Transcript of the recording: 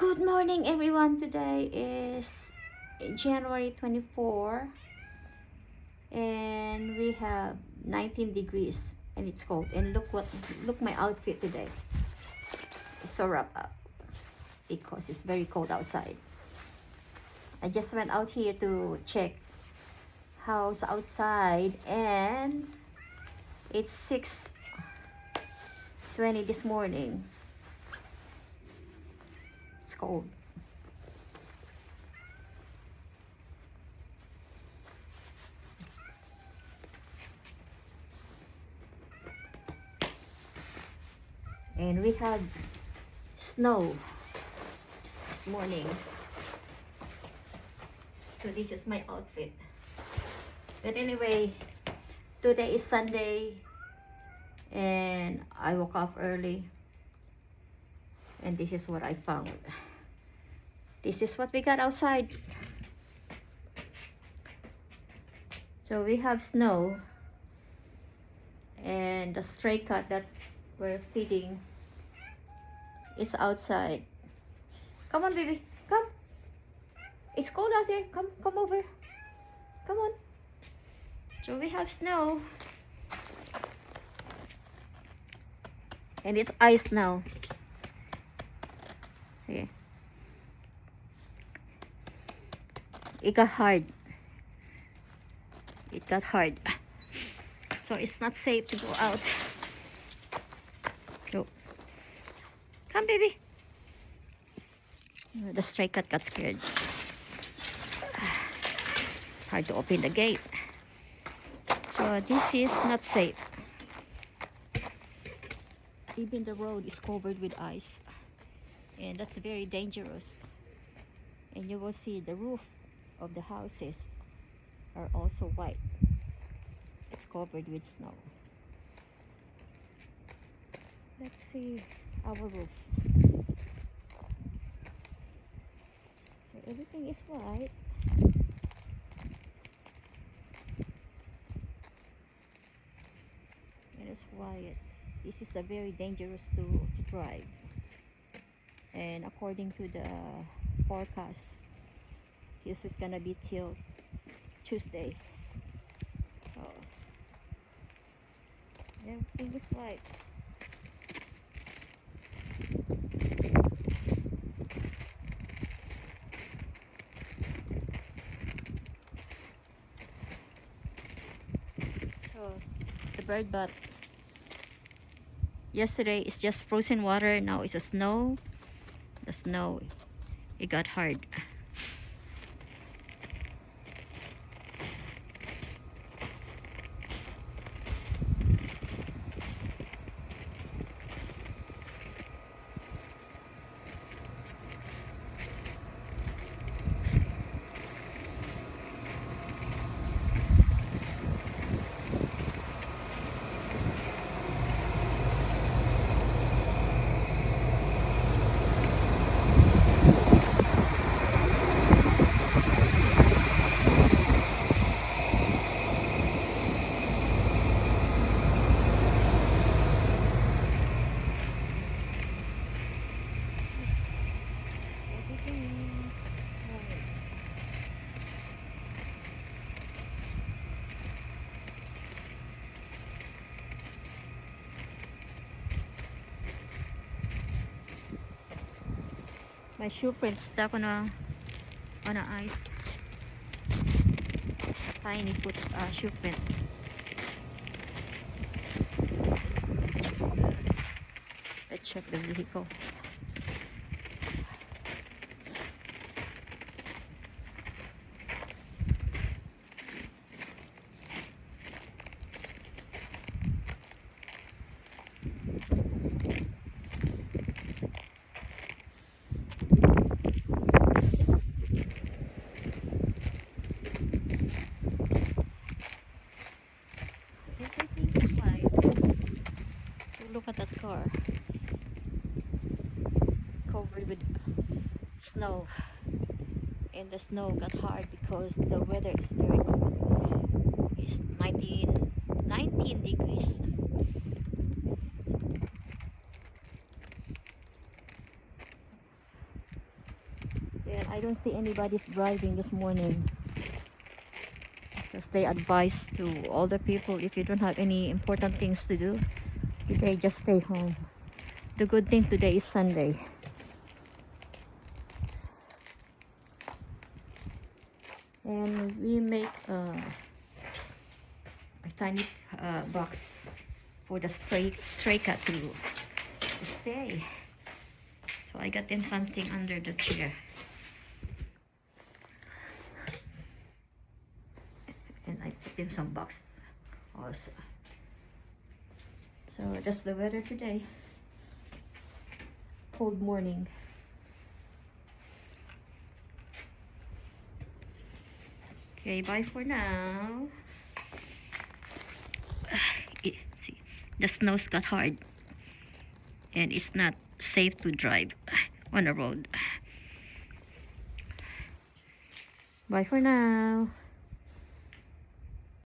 Good morning everyone. Today is January 24 and we have 19 degrees and it's cold. And look my outfit today. It's so wrapped up because it's very cold outside. I just went out here to check how's outside and it's 6:20 this morning. It's cold. And we had snow this morning. So this is my outfit. But anyway, today is Sunday and I woke up early. And this is what I found. This is what we got outside. So we have snow. And the stray cat that we're feeding is outside. Come on, baby. Come. It's cold out there. Come over. Come on. So we have snow. And it's ice now. Okay. It got hard. It got hard. So it's not safe to go out. Go. Come, baby. The stray cat got scared. It's hard to open the gate. So this is not safe. Even the road is covered with ice. And that's very dangerous. And you will see the roof of the houses are also white. It's covered with snow. Let's see our roof. So everything is white. And it's quiet. This is a very dangerous to drive. And according to the forecast, this is gonna be till Tuesday. So everything is white. So the bird bath. Yesterday it's just frozen water. Now it's a snow. The snow, it got hard. My shoe print stuck on the ice. Tiny foot shoe print. Let's check the vehicle. Look at that car covered with snow, and the snow got hard because the weather is very cold. It's 19 degrees. I don't see anybody's driving this morning. Because they advise to all the people, if you don't have any important things to do today, just stay home. The good thing today is Sunday. And we make a tiny box for the stray cat to stay. So I got them something under the chair. And I put them some boxes also. So that's the weather today. Cold morning. Okay, bye for now. See, the snow's got hard. And it's not safe to drive on the road. Bye for now.